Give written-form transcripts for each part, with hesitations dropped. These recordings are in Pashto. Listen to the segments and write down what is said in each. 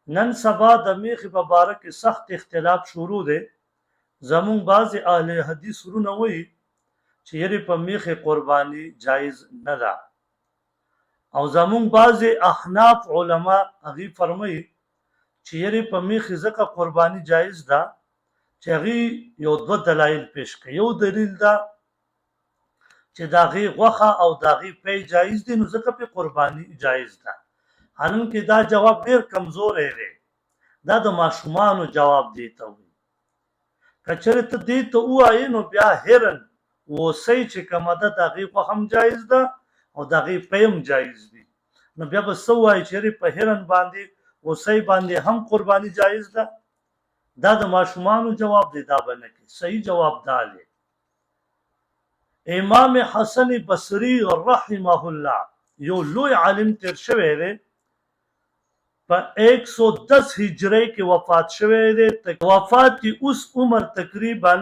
نن سبا د میخي په باره کې سخت اختلاف شروع دی. زمون بعض اهل حدیث ورونه وایي چې یری په میخي قرباني جایز نه ده، او زمون بعض احناف علما هغه فرمایي چې یری په میخي ځکه قرباني جایز ده چې هغه یو دوه دلایل پیش کوي. یو دلیل ده چې داغي غوخه او داغي پی جایز دي، نو ځکه په قرباني جایز ده. حالانکه دا جواب ډیر کمزور دی، دا د ماشومانو جواب دی ته وي. کچره ته دی ته وایې نو بیا هرن وسی چې کومه ده داغي خو هم جایز ده او داغي پیم جایز دي، نو بیا به سو وایي چې په هرن باندې وسی باندې هم قرباني جایز ده. دا د ماشومانو جواب دی، دا بنه کې صحیح جواب دا دی. امام حسن بصری رحمه الله یو لوی عالم تیر شوی دی، په 110 هجری کې وفات شوی دی. وفات کی اوس عمر تقریبا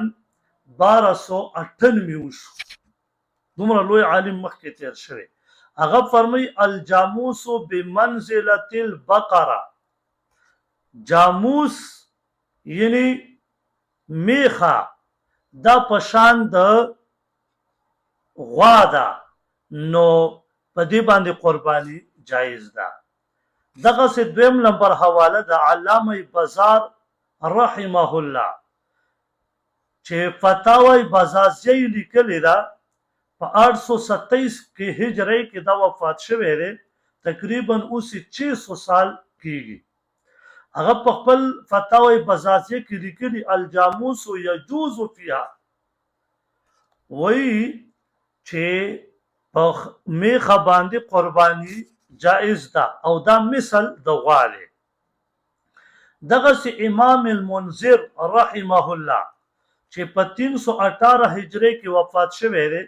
1298 وشو. دومره لوی عالم مخکې تیر شوی. هغه فرمای الجاموس بمنزله البقره، جاموس یعنی میخه دا پشان د غوا ده، نو په دې باندې قرباني جایز ده. دغه سه دویم نمبر حواله د علامه بازار رحمه الله چې فتاوی بازازی لیکلی ده په 827 کې هجری کې دا وفات شوی دی، تقریبا اوس 600 سال کېږي. هغه په خپل فتاوی بازازی کې لیکلی الجاموس یجوز فيها، وایي چې په میخه باندې قرباني جائز ده او دا مثل د غواله. دغه سي امام المنذر رحمه الله چې په 318 هجری کې وفات شوی دی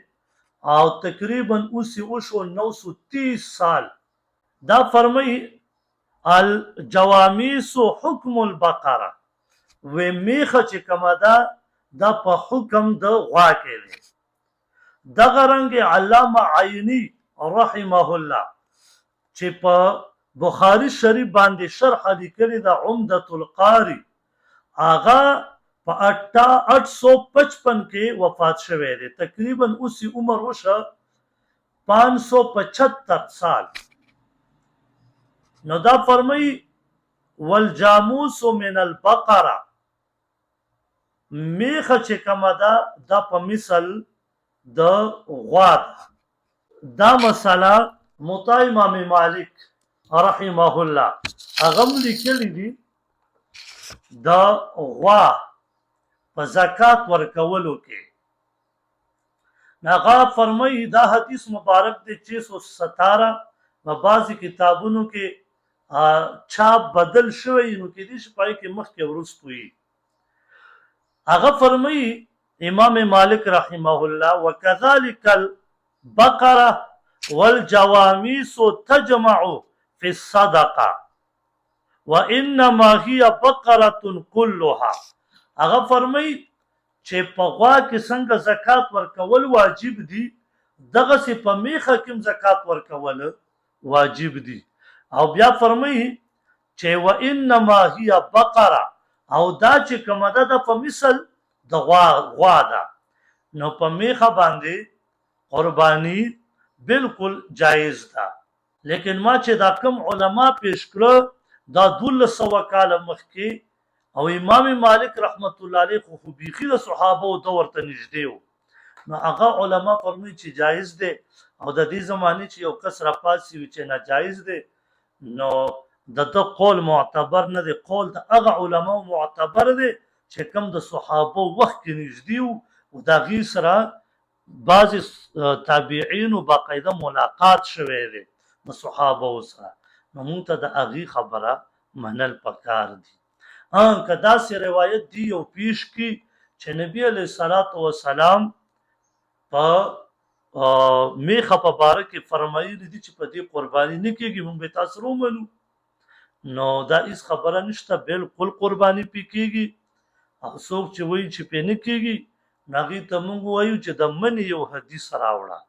او تقریبا اوس 930 سال، دا فرمایي الجواميس حکم البقره، و میخه چې کومه ده دا په حکم د غوا کې دی. دغه رنګ علامه عینی رحمه الله چې په بخاری شریف باندې شرح لیکلی د عمدة القاری، هغه په 855 کې وفات شوی دی، تقریبا اوس عمر وشه 575 سال. نو دا فرمای والجاموس من البقره، میخه چې کومه ده دا په مثل د غوا ده. دا مسله موطا امام مالک رحمه الله هغه لیکلی دي د غوا په زکات ورکولو کې. هغه فرمایي دا حدیث مبارک دی 617 په بعضی کتابونو کې چاپ بدل شوی، نو کې دي شپای کې مخکې ورستوي. هغه فرمایي امام مالک رحمه الله وكذلك البقره والجواميس تجمع في الصدقه وانما هي بقره كلها. هغه فرمایي چې په غوا کې څنګه زکات ورکول واجب دي، دغه سي په میخه کې زکات ورکول واجب دي. او بیا فرمایي چې وانما هي بقره، او دا چې کومه ده په مثل د غوا ده، نو په میخه باندې قرباني بالکل جایز ده. لیکن ما چې دا کم علما پیش کړه دا 1200 کال مخکې، او امام مالک رحمت الله علیه خو بيخي د صحابه او دور ته نږدې وو، نو هغه علما فرمایي چې جایز ده. او د دې زمانه چې یو کس را پاسي چې ناجایز ده، نو د قول معتبر نه دی، قول د هغه علما معتبر دی چې کوم د صحابه وخت کې نږدې وو، او دا غي سره بعض تابعین او باقاعده ملاقات شوه دی د صحابه سره، نو موږ ته د هغه خبره منل پکار دي. کدا سي روایت دی او پیش کی چې نبی علیہ الصلوۃ والسلام په میخه په باره کې فرمایلی دي چې په دې قرباني نه کېږي، موږ به تاسو ومنو. نو دا هیڅ خبره نشته، بالکل قرباني پې کېږي. څوک چې وایي چې پې نه کېږي، هغې ته موږ وایو چې د منې یو حدیث راوړه.